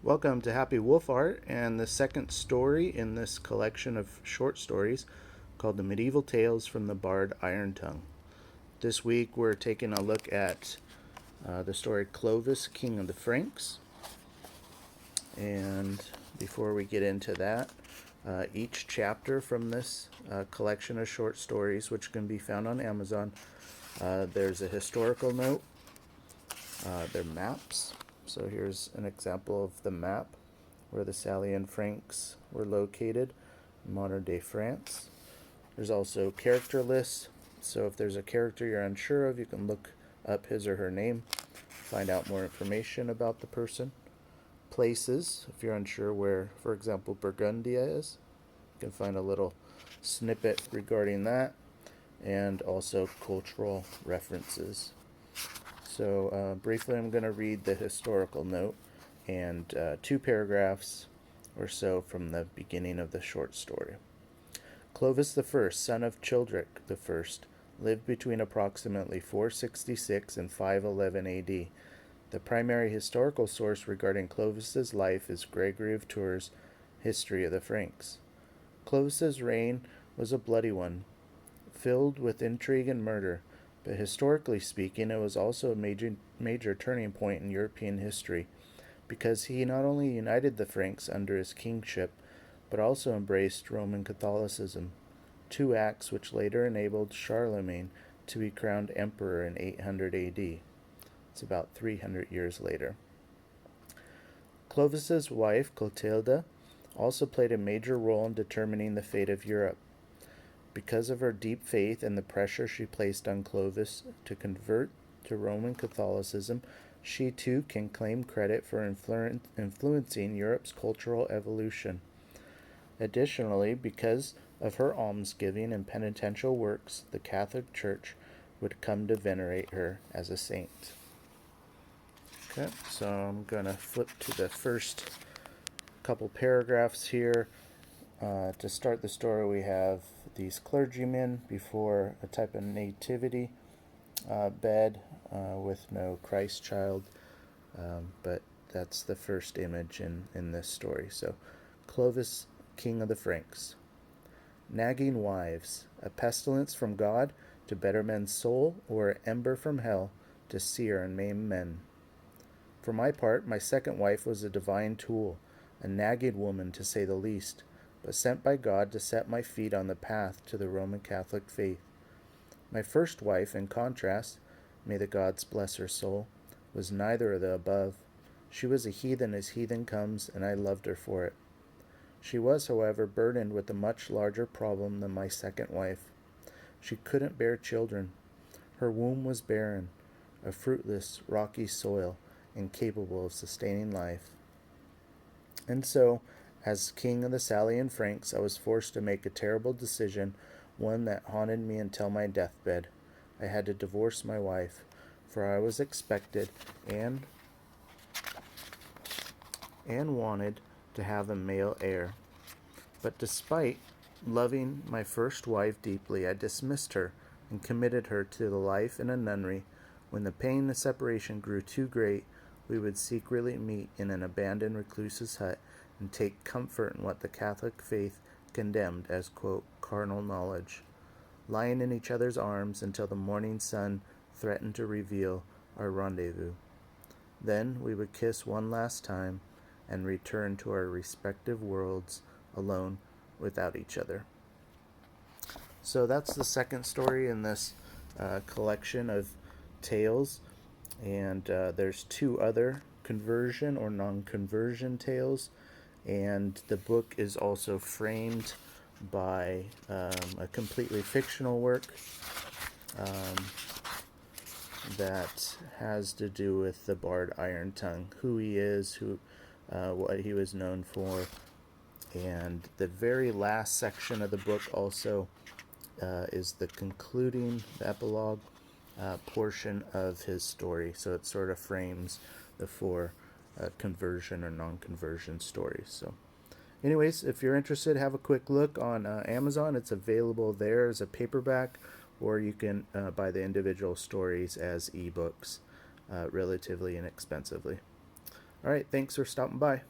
Welcome to Happy Wolf Art and the second story in this collection of short stories called The Medieval Tales from the Bard Iron Tongue. This week we're taking a look at the story Clovis, King of the Franks. And before we get into that, each chapter from this collection of short stories, which can be found on Amazon, there's a historical note. They're maps. So here's an example of the map where the Salian Franks were located in modern-day France. There's also character lists. So if there's a character you're unsure of, you can look up his or her name, find out more information about the person. Places, if you're unsure where, for example, Burgundia is, you can find a little snippet regarding that, and also cultural references. So briefly, I'm going to read the historical note and 2 paragraphs or so from the beginning of the short story. Clovis I, son of Childeric I, lived between approximately 466 and 511 AD. The primary historical source regarding Clovis's life is Gregory of Tours' History of the Franks. Clovis's reign was a bloody one, filled with intrigue and murder. But historically speaking, it was also a major turning point in European history, because he not only united the Franks under his kingship, but also embraced Roman Catholicism, 2 acts which later enabled Charlemagne to be crowned emperor in 800 AD. It's about 300 years later. Clovis's wife, Clotilda, also played a major role in determining the fate of Europe. Because of her deep faith and the pressure she placed on Clovis to convert to Roman Catholicism, she too can claim credit for influencing Europe's cultural evolution. Additionally, because of her almsgiving and penitential works, the Catholic Church would come to venerate her as a saint. Okay, so I'm going to flip to the first couple paragraphs here. To start the story, we have these clergymen before a type of nativity bed with no Christ child, but that's the first image in this story. So, Clovis, King of the Franks. Nagging wives, a pestilence from God to better men's soul, or an ember from hell to sear and maim men. For my part, my second wife was a divine tool, a nagging woman to say the least, but sent by God to set my feet on the path to the Roman Catholic faith. My first wife, in contrast, may the gods bless her soul, was neither of the above. She was a heathen as heathen comes, and I loved her for it. She was, however, burdened with a much larger problem than my second wife. She couldn't bear children. Her womb was barren, a fruitless, rocky soil, incapable of sustaining life. And so, as king of the Salian Franks, I was forced to make a terrible decision, one that haunted me until my deathbed. I had to divorce my wife, for I was expected and wanted to have a male heir. But despite loving my first wife deeply, I dismissed her and committed her to the life in a nunnery. When the pain of separation grew too great, we would secretly meet in an abandoned recluse's hut and take comfort in what the Catholic faith condemned as, quote, carnal knowledge, lying in each other's arms until the morning sun threatened to reveal our rendezvous. Then we would kiss one last time and return to our respective worlds alone without each other. So that's the second story in this collection of tales, and there's 2 other conversion or non-conversion tales, and the book is also framed by a completely fictional work that has to do with the Bard Iron Tongue, who he is, what he was known for, and the very last section of the book also is the concluding, the epilogue portion of his story. So it sort of frames the 4 conversion or non-conversion stories. So anyways, if you're interested, have a quick look on Amazon. It's available there as a paperback, or you can buy the individual stories as ebooks relatively inexpensively. All right, thanks for stopping by.